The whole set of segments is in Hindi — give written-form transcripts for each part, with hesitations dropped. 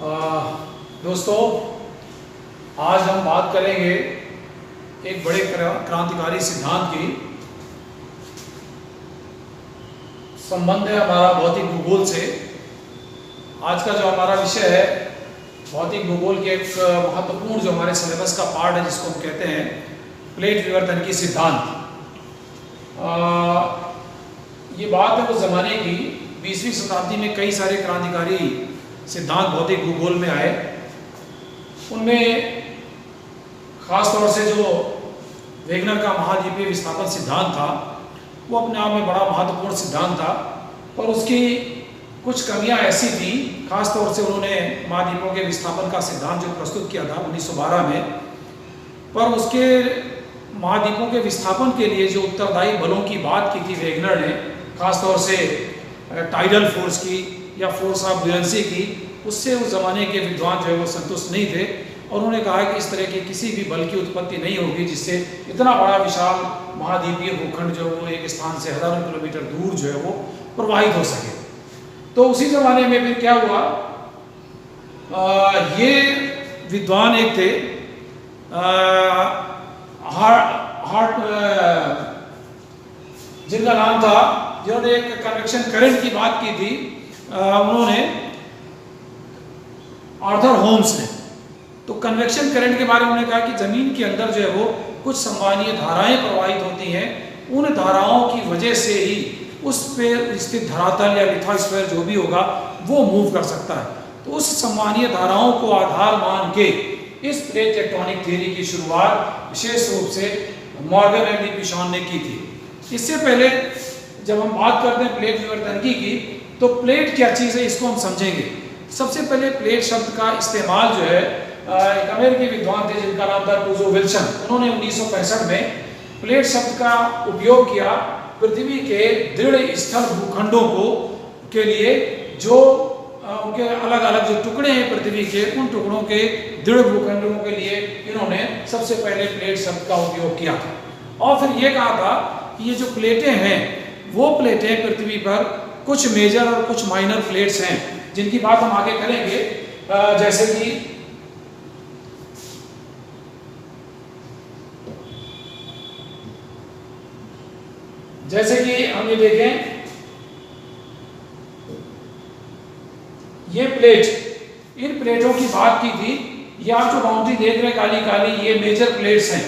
दोस्तों, आज हम बात करेंगे एक बड़े क्रांतिकारी सिद्धांत की। संबंध है हमारा भौतिक भूगोल से। आज का जो हमारा विषय है भौतिक भूगोल के एक महत्वपूर्ण जो हमारे सिलेबस का पार्ट है, जिसको हम कहते हैं प्लेट विवर्तन की सिद्धांत। ये बात है उस ज़माने की, 20वीं शताब्दी में कई सारे क्रांतिकारी सिद्धांत भौतिक भूगोल में आए। उनमें ख़ास तौर से जो वेगनर का महाद्वीपीय विस्थापन सिद्धांत था, वो अपने आप में बड़ा महत्वपूर्ण सिद्धांत था, पर उसकी कुछ कमियां ऐसी थी। ख़ास तौर से उन्होंने महाद्वीपों के विस्थापन का सिद्धांत जो प्रस्तुत किया था 1912 में, पर उसके महाद्वीपों के विस्थापन के लिए जो उत्तरदायी बलों की बात की थी वेगनर ने, ख़ास तौर से टाइडल फोर्स की या फोर्स ऑफ बुयंसी की, उससे उस ज़माने के विद्वान जो है वो संतुष्ट नहीं थे। और उन्होंने कहा कि इस तरह के किसी भी बल की उत्पत्ति नहीं होगी जिससे इतना बड़ा विशाल महाद्वीपीय भूखंड जो वो एक स्थान से हज़ारों किलोमीटर दूर जो है वो प्रवाहित हो सके। तो उसी ज़माने में फिर क्या हुआ, ये विद्वान एक थे जिनका नाम था, जिन्होंने एक कन्वेक्शन करंट की बात की थी, उन्होंने आर्थर होम्स ने। तो कन्वेक्शन करंट के बारे में उन्होंने कहा कि ज़मीन के अंदर जो है वो कुछ संवहनीय धाराएं प्रवाहित होती हैं, उन धाराओं की वजह से ही उस पर स्थित धरातल या लिथोस्फीयर जो भी होगा वो मूव कर सकता है। तो उस संवहनीय धाराओं को आधार मान के इस प्लेट टेक्टोनिक थ्योरी की शुरुआत विशेष रूप से मॉर्गन एंड डी पिशॉन ने की थी। इससे पहले जब हम बात करते हैं प्लेट विवर्तन की, तो प्लेट क्या चीज़ है इसको हम समझेंगे। सबसे पहले प्लेट शब्द का इस्तेमाल जो है, एक अमेरिकी विद्वान थे जिनका नाम था टूजो विल्सन, उन्होंने 1965 में प्लेट शब्द का उपयोग किया पृथ्वी के दृढ़ स्थल भूखंडों को के लिए, जो उनके अलग अलग जो टुकड़े हैं पृथ्वी के, उन टुकड़ों के दृढ़ भूखंडों के लिए इन्होंने सबसे पहले प्लेट शब्द का उपयोग किया था। और फिर ये कहा था कि ये जो प्लेटें हैं वो प्लेटें पृथ्वी पर कुछ मेजर और कुछ माइनर प्लेट्स हैं, जिनकी बात हम आगे करेंगे। जैसे कि हम ये देखें, ये प्लेट, इन प्लेटों की बात की थी। ये आप जो बाउंड्री देख रहे हैं काली काली, ये मेजर प्लेट्स हैं।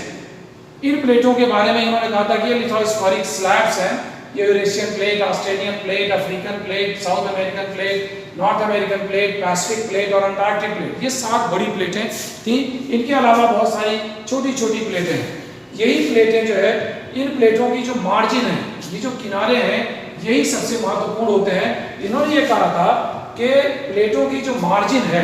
इन प्लेटों के बारे में इन्होंने कहा था कि ये लिथोस्फेरिक स्लैब्स हैं। ये Eurasian plate, Australian plate, African plate, south American plate, north American plate, Pacific plate और अंटार्कटिक प्लेट, ये 7 बड़ी प्लेटें थी। इनके अलावा बहुत सारी छोटी छोटी प्लेटें हैं। यही प्लेटें जो है, इन प्लेटों की जो मार्जिन है, ये जो किनारे हैं, यही सबसे महत्वपूर्ण होते हैं। इन्होंने ये कहा था कि प्लेटों की जो मार्जिन है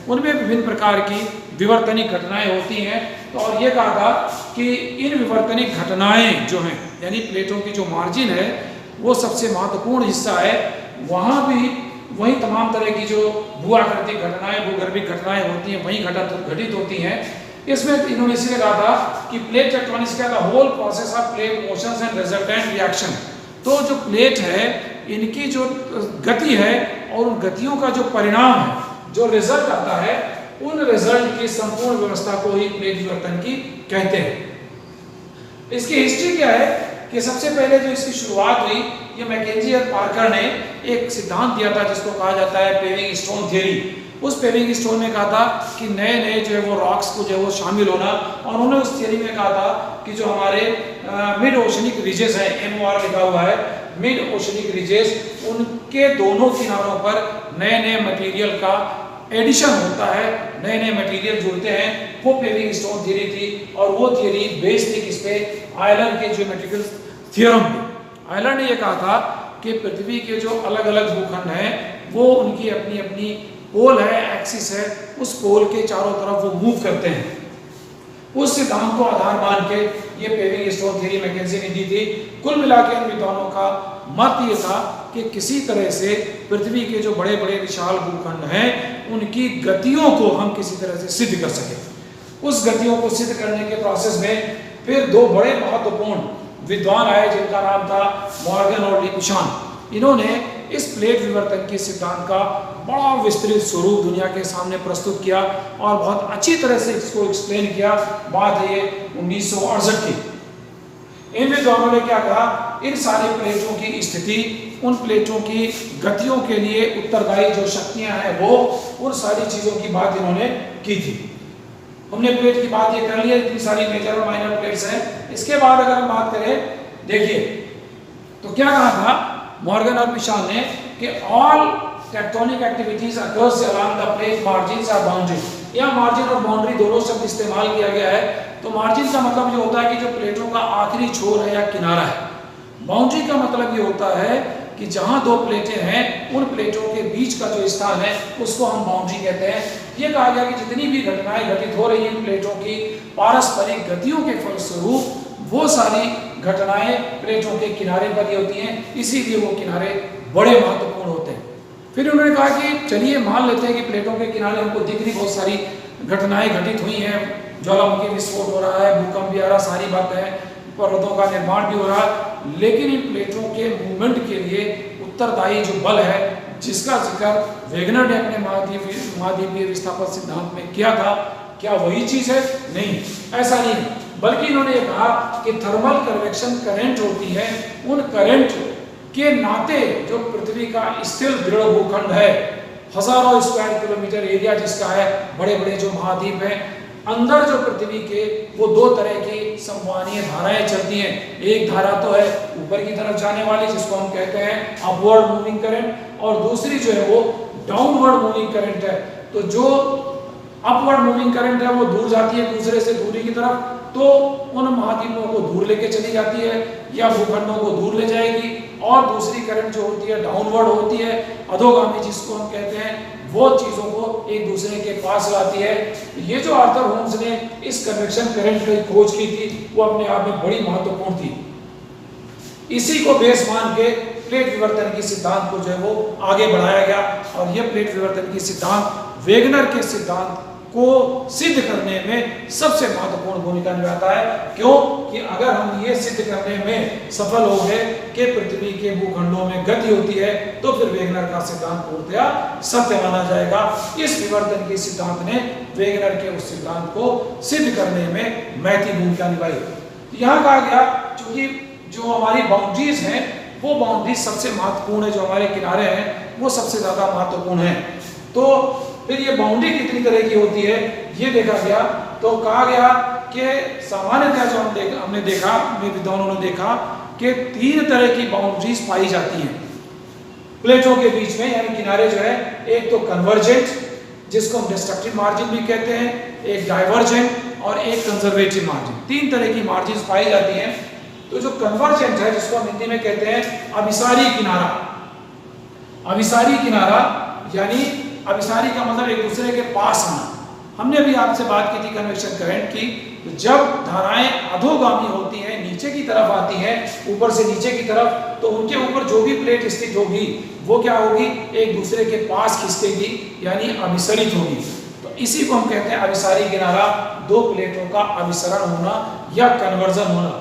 उनमें विभिन्न प्रकार की विवर्तनिक घटनाएं होती हैं। तो और ये कहा था कि इन विवर्तनिक घटनाएं जो हैं, यानी प्लेटों की जो मार्जिन है वो सबसे महत्वपूर्ण हिस्सा है। वहाँ भी वही तमाम तरह की जो भूआकृतिक घटनाएं, भूगर्भिक घटनाएं होती हैं, वहीं घटित होती हैं। इसमें इन्होंने इसलिए कहा था कि प्लेट टेक्टोनिक्स का whole process of plate motions and resultant reaction. तो जो प्लेट है, इनकी जो गति है और उन गतियों का जो परिणाम है, जो रिजल्ट आता है, उन रिजल्ट की संपूर्ण व्यवस्था को ही प्लेट विवर्तन की कहते हैं। इसकी हिस्ट्री क्या है कि सबसे पहले जो इसकी शुरुआत हुई, ये मैकेंजी और पार्कर ने एक सिद्धांत दिया था जिसको कहा जाता है पेविंग स्टोन थ्योरी। उस पेविंग स्टोन में कहा था कि नए नए जो है वो रॉक्स को जो है वो शामिल होना, और उन्होंने उस थ्योरी में कहा था कि जो हमारे मिड ओशनिक रिजेस हैं, MOR लिखा हुआ है, मिड ओशनिक रिजेस, उनके दोनों किनारों पर नए नए मटेरियल का एडिशन होता है, नए नए मटेरियल जुड़ते हैं। वो पेविंग स्टोन थ्योरी थी, और वो थ्योरी बेस्ड थी किस पे, आयलर के ज्योमेट्रिकल थ्योरम पे। आयलर ने यह कहा था कि पृथ्वी के जो अलग अलग भूखंड हैं वो उनकी अपनी अपनी पोल है, एक्सिस है, उस पोल के चारों तरफ वो मूव करते हैं। उस सिद्धांत को आधार मान के ये पेविंग स्टोन थ्योरी मैकेंजी ने दी थी। कुल मिलाकर इन विद्वानों का मत ये था कि किसी तरह से पृथ्वी के जो बड़े बड़े विशाल भूखंड हैं उनकी गतियों को हम किसी तरह से सिद्ध कर सकें। उस गतियों को सिद्ध करने के प्रोसेस में फिर 2 बड़े महत्वपूर्ण विद्वान आए जिनका नाम था मॉर्गन और डी पिशॉन। इन्होंने इस प्लेट विवर्तन के सिद्धांत का बड़ा विस्तृत स्वरूप दुनिया के सामने प्रस्तुत किया और बहुत अच्छी तरह से इसको एक्सप्लेन किया। बात है 1968 की। इन विद्वानों ने क्या कहा, इन सारी प्लेटों की स्थिति, उन प्लेटों की गतियों के लिए उत्तरदायी जो शक्तियां हैं वो, उन सारी चीजों की बात इन्होंने की थी। हमने प्लेट की बात ये कर ली, इतनी सारी मेजर और माइनर प्लेट्स हैं। इसके बाद अगर हम बात करें, देखिए तो क्या कहा था मॉर्गन और पिशान ने कि all tectonic activities occurs along the plate margins और बाउंड्रीज। यहाँ मार्जिन और बाउंड्री दोनों शब्द इस्तेमाल किया गया है। तो मार्जिन का मतलब ये होता है कि जो प्लेटों का आखिरी छोर है या किनारा है। बाउंड्री का मतलब ये होता है कि जहां दो प्लेटें हैं उन प्लेटों के बीच का जो स्थान है उसको हम बाउंड्री कहते हैं। ये कहा गया कि जितनी भी घटनाएं घटित हो रही हैं इन प्लेटों की पारस्परिक गतियों के फलस्वरूप वो सारी घटनाएं प्लेटों के किनारे पर ही होती हैं, इसीलिए वो किनारे बड़े महत्वपूर्ण होते हैं। फिर उन्होंने कहा कि चलिए मान लेते हैं कि प्लेटों के किनारे हमको दिख रही बहुत सारी घटनाएं घटित हुई हैं, ज्वालामुखी विस्फोट हो रहा है, भूकंप भी आ रहा, सारी बातें हैं, पर्वतों का निर्माण भी हो रहा है, लेकिन इन प्लेटों के मूवमेंट के लिए उत्तरदायी जो बल है जिसका जिक्र वेगनर ने अपने महाद्वीपीय विस्थापन सिद्धांत में किया था, क्या वही चीज है? नहीं, ऐसा नहीं, बल्कि इन्होंने कहा कि थर्मल कन्वेक्शन करंट होती है, उन करंट के नाते जो पृथ्वी का स्थिर दृढ़ भूखंड है, हजारों स्क्वायर किलोमीटर एरिया जिसका है, बड़े बड़े जो महाद्वीप हैं, अंदर जो पृथ्वी के वो दो तरह की संवहनीय धाराएं चलती हैं। एक धारा तो है ऊपर की तरफ जाने वाली जिसको हम कहते हैं अपवर्ड मूविंग करंट, और दूसरी जो है वो डाउनवर्ड मूविंग करंट है। तो जो अपवर्ड मूविंग करंट है वो दूर जाती है दूसरे से दूरी की तरफ, तो उन महाद्वीपों को दूर लेके चली जाती है या भूखंडों को दूर ले जाएगी, और दूसरी करंट जो होती है डाउनवर्ड होती है, अधोगामी जिसको हम कहते हैं, वो चीजों को एक दूसरे के पास लाती है। ये जो आर्थर होम्स ने इस कन्वेक्शन करंट की खोज की थी वो अपने आप में बड़ी महत्वपूर्ण थी। इसी को बेस मान के प्लेट विवर्तन की सिद्धांत को जो है वो आगे बढ़ाया गया, और यह प्लेट विवर्तन की सिद्धांत वेगनर के सिद्धांत को सिद्ध करने में सबसे महत्वपूर्ण भूमिका निभाता है। क्यों कि अगर हम ये सिद्ध करने में सफल हो गए कि पृथ्वी के भूखंडों में गति होती है, तो फिर वेगनर का सिद्धांत पूर्णतया सत्य माना जाएगा। इस विवर्तन के सिद्धांत ने वेगनर के उस सिद्धांत को सिद्ध करने में महती भूमिका निभाई। यहाँ कहा गया चूंकि जो हमारी बाउंड्रीज हैं वो बाउंड्रीज सबसे महत्वपूर्ण है, जो हमारे किनारे हैं वो सबसे ज्यादा महत्वपूर्ण है। तो फिर ये बाउंड्री कितनी तरह की होती है ये देखा गया। तो कहा गया कि सामान्यतः जो हमने देखा, विद्वानों ने देखा कि 3 तरह की बाउंड्रीज पाई जाती हैं प्लेटों के बीच में, यानी किनारे जो है, एक तो कन्वर्जेंट जिसको हम डिस्ट्रक्टिव मार्जिन भी कहते हैं, एक डाइवर्जेंट और एक कंजर्वेटिव मार्जिन। 3 तरह की मार्जिन पाई जाती हैं। तो जो कन्वर्जेंट है जिसको हम हिंदी में कहते हैं अभिसारी किनारा, अभिसारी किनारा यानी अभिसारी का मतलब एक दूसरे के पास आना। हमने भी आपसे बात की थी कन्वेक्शन करंट की, तो जब धाराएं अधोगामी होती हैं, नीचे की तरफ आती हैं, ऊपर से नीचे की तरफ, तो उनके ऊपर जो भी प्लेट स्थित होगी वो क्या होगी, एक दूसरे के पास खिसकेगी, यानी अभिसरित होगी। तो इसी को हम कहते हैं अभिसारी किनारा, दो प्लेटों का अभिसरण होना या कन्वर्जन होना।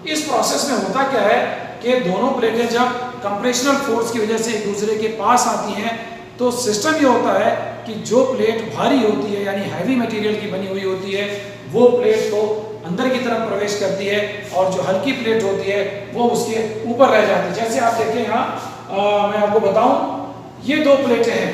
इस प्रोसेस में होता क्या है कि दोनों प्लेटें जब कंप्रेशनल फोर्स की वजह से एक दूसरे के पास आती हैं, तो सिस्टम ये होता है कि जो प्लेट भारी होती है यानी हैवी मटेरियल की बनी हुई होती है, वो प्लेट तो अंदर की तरफ प्रवेश करती है, और जो हल्की प्लेट होती है वो उसके ऊपर रह जाती है। जैसे आप देखें यहाँ मैं आपको बताऊं, ये 2 प्लेटें हैं।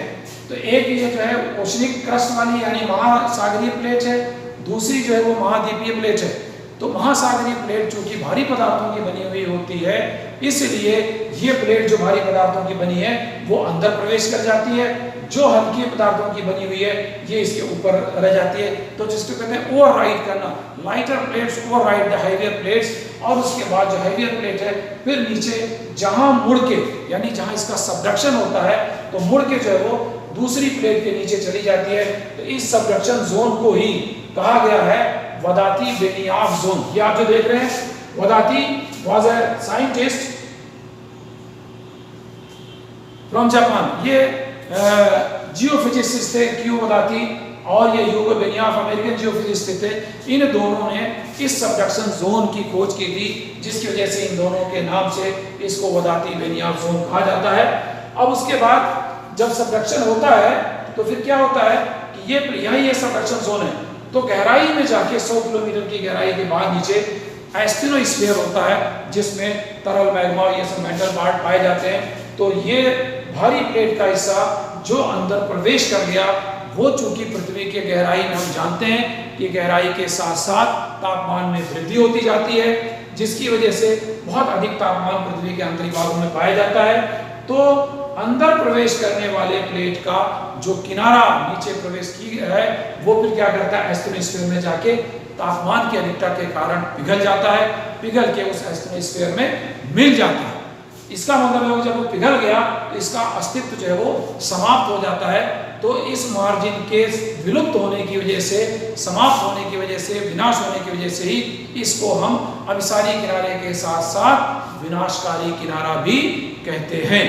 तो एक ये जो है ओशनिक क्रस्ट वाली यानी महासागरीय प्लेट है, दूसरी जो है वो महाद्वीपीय प्लेट है। तो महासागरीय प्लेट चूंकि भारी पदार्थों की बनी हुई होती है, इसलिए ये प्लेट जो भारी पदार्थों की बनी है वो अंदर प्रवेश कर जाती है, जो हल्की पदार्थों की बनी हुई है ये इसके ऊपर रह जाती है। तो जिसको कहते हैं ओवरराइड करना, lighter plates override the heavier plates, और उसके बाद जो हैवियर प्लेट है फिर नीचे जहां मुड़ के, यानी जहां इसका सबडक्शन होता है, तो मुड़ के जो है वो दूसरी प्लेट के नीचे चली जाती है। तो इस सबडक्शन जोन को ही कहा गया है वदाती बेनियाफ जोन। ये आप जो देख रहे हैं, Wadati was a scientist from Japan, ये जियोफिजिसिस्ट थे क्यू वदाती, और ये ह्यूगो बेनियाफ अमेरिकन जियोफिजिस्ट थे। इन दोनों ने इस सबडक्शन जोन की खोज की थी, जिसकी वजह से इन दोनों के नाम से इसको वदाती बेनियाफ जोन कहा जाता है। अब उसके बाद जब सबडक्शन होता है तो फिर क्या होता है कि ये सबडक्शन जोन है, तो गहराई में जाके 100 किलोमीटर की गहराई के बाद नीचे एस्टेनोस्फीयर होता है जिसमें तरल मैग्मा ये सब मेटल पार्ट पाए जाते हैं। तो ये भारी प्लेट का हिस्सा जो अंदर प्रवेश कर गया वो चूंकि पृथ्वी के गहराई में हम जानते हैं कि गहराई के साथ साथ तापमान में वृद्धि होती जाती है, जिसकी वजह से बहुत अधिक तापमान पृथ्वी के आंतरिक भागों में पाया जाता है। तो अंदर प्रवेश करने वाले प्लेट का जो किनारा नीचे प्रवेश की है वो फिर क्या करता है, एस्टेनोस्फीयर में जाके तापमान की अधिकता के कारण पिघल जाता है, पिघल के उस एस्टेनोस्फीयर में मिल जाता है। इसका मतलब है जब वो पिघल गया तो इसका अस्तित्व जो है वो समाप्त हो जाता है। तो इस मार्जिन के विलुप्त होने की वजह से, समाप्त होने की वजह से, विनाश होने की वजह से ही इसको हम अभिसारी किनारे के साथ साथ विनाशकारी किनारा भी कहते हैं।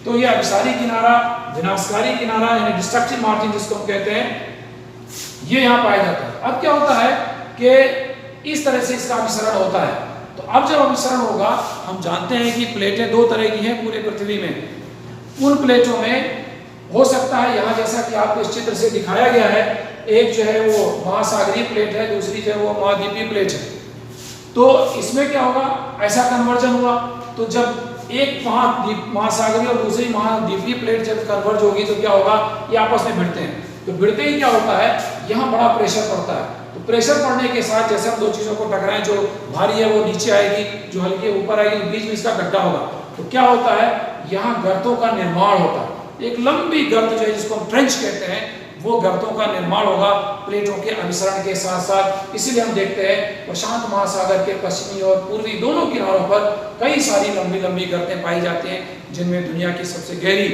तो ये अभिसारी किनारा, विनाशकारी किनारा यानी डिस्ट्रक्टिव मार्जिन जिसको हम कहते हैं, ये यहाँ पाया जाता है। अब क्या होता है कि इस तरह से इसका अभिसरण होता है। तो अब जब अभिसरण होगा, हम जानते हैं कि प्लेटें दो तरह की हैं पूरे पृथ्वी में। उन प्लेटों में हो सकता है यहाँ जैसा कि आपको इस चित्र से दिखाया गया है, एक जो है वो महासागरीय प्लेट है, दूसरी जो है वो महाद्वीपीय प्लेट है। तो इसमें क्या होगा, ऐसा कन्वर्जन हुआ तो जब एक महासागरीय और दूसरी महाद्वीपीय प्लेट जब कन्वर्ज होगी तो क्या होगा, ये आपस में भिड़ते हैं। तो भिड़ते ही क्या होता है, यहाँ बड़ा प्रेशर पड़ता है। तो प्रेशर पड़ने के साथ जैसे हम दो चीजों को टकराएं, जो भारी है वो नीचे आएगी, जो हल्की ऊपर आएगी, बीच में इसका गड्ढा होगा। तो क्या होता है, यहाँ गर्तों का निर्माण होता है। एक लंबी गर्त जो है जिसको हम ट्रेंच कहते हैं, वो गर्तों का निर्माण होगा प्लेटों के अभिसरण के साथ साथ। इसीलिए हम देखते हैं प्रशांत महासागर के पश्चिमी और पूर्वी दोनों किनारों पर कई सारी लंबी लंबी गर्तें पाई जाती हैं, जिनमें दुनिया की सबसे गहरी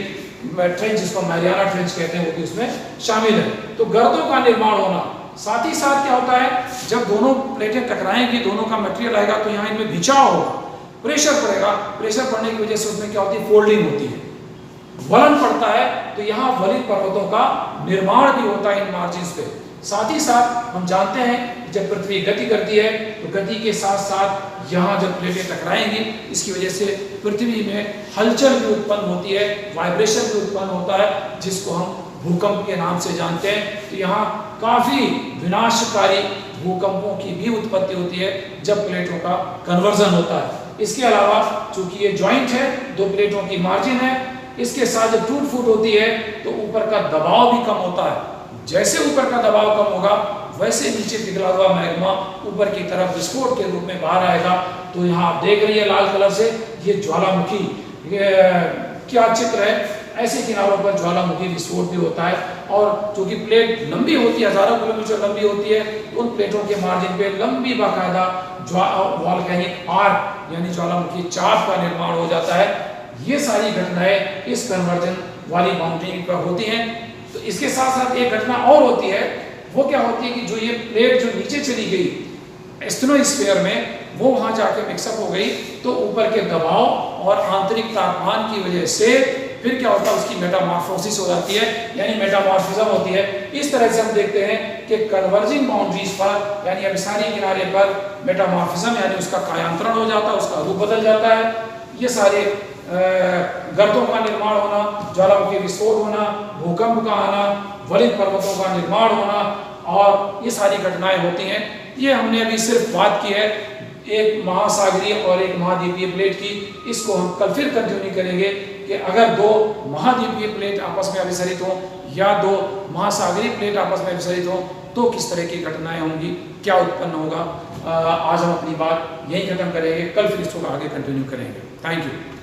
ट्रेंच जिसको मैरियाना ट्रेंच कहते हैं वो भी उसमें शामिल है। तो गर्तों का निर्माण होना, साथ ही साथ क्या होता है, जब दोनों प्लेटें टकराएंगी, दोनों का मटेरियल आएगा तो यहाँ इनमें खिंचाव होगा, प्रेशर पड़ेगा। प्रेशर पड़ने की वजह से उसमें क्या होती है, फोल्डिंग होती है, वलन पड़ता है। तो यहाँ वलित पर्वतों का निर्माण भी होता है इन मार्जिन्स पे। साथ ही साथ हम जानते हैं जब पृथ्वी गति करती है तो गति के साथ साथ यहाँ जब प्लेटें टकराएंगी, इसकी वजह से पृथ्वी में हलचल भी उत्पन्न होती है, वाइब्रेशन भी उत्पन्न होता है, जिसको हम भूकंप के नाम से जानते हैं। तो यहाँ काफी विनाशकारी भूकंपों की भी उत्पत्ति होती है जब प्लेटों का कन्वर्जन होता है। इसके अलावा चूंकि ये ज्वाइंट है, दो प्लेटों की मार्जिन है, इसके साथ जब टूट फूट होती है तो ऊपर का दबाव भी कम होता है। जैसे ऊपर का दबाव कम होगा वैसे नीचे पिघला हुआ मैग्मा ऊपर की तरफ विस्फोट के रूप में बाहर आएगा। तो यहाँ आप देख रही है लाल कलर से, ये ज्वालामुखी, ये क्या चित्र है, ऐसे किनारों पर ज्वालामुखी विस्फोट भी होता है। और चूंकि प्लेट लंबी होती है, हजारों किलोमीटर लंबी होती है, तो उन प्लेटों के मार्जिन पे लंबी बाकायदा वॉल्केनिक आर्क यानी ज्वालामुखी चाप का निर्माण हो जाता है। ये सारी घटनाएं इस कन्वर्जन वाली बाउंड्री पर होती हैं। तो इसके साथ साथ एक घटना और होती है, वो क्या होती है कि जो ये प्लेट जो नीचे चली गई एस्टेनोस्फीयर में, वो वहां जाके मिक्सअप हो गई, तो ऊपर के दबाव और आंतरिक तापमान की वजह से फिर क्या होता है, उसकी मेटामॉर्फोसिस हो जाती है, यानी मेटामॉर्फिज्म होती है। इस तरह से हम देखते हैं कि कन्वर्जिंग बाउंड्रीज पर यानी अभिसारी किनारे पर मेटामॉर्फिज्म यानी उसका कायांतरण हो जाता है, उसका रूप बदल जाता है। ये सारे गर्तों का निर्माण होना, ज्वालामुखी विस्फोट होना, भूकंप का आना, वलित पर्वतों का निर्माण होना, और ये सारी घटनाएं होती हैं। ये हमने अभी सिर्फ बात की है एक महासागरीय और एक महाद्वीपीय प्लेट की। इसको हम कल फिर कंटिन्यू करेंगे कि अगर दो महाद्वीपीय प्लेट आपस में अभिसरित हों या दो महासागरीय प्लेट आपस में अभिसरित हों तो किस तरह की घटनाएं होंगी, क्या उत्पन्न होगा। आज हम अपनी बात यहीं खत्म करेंगे, कल फिर इसको आगे कंटिन्यू करेंगे। Thank you.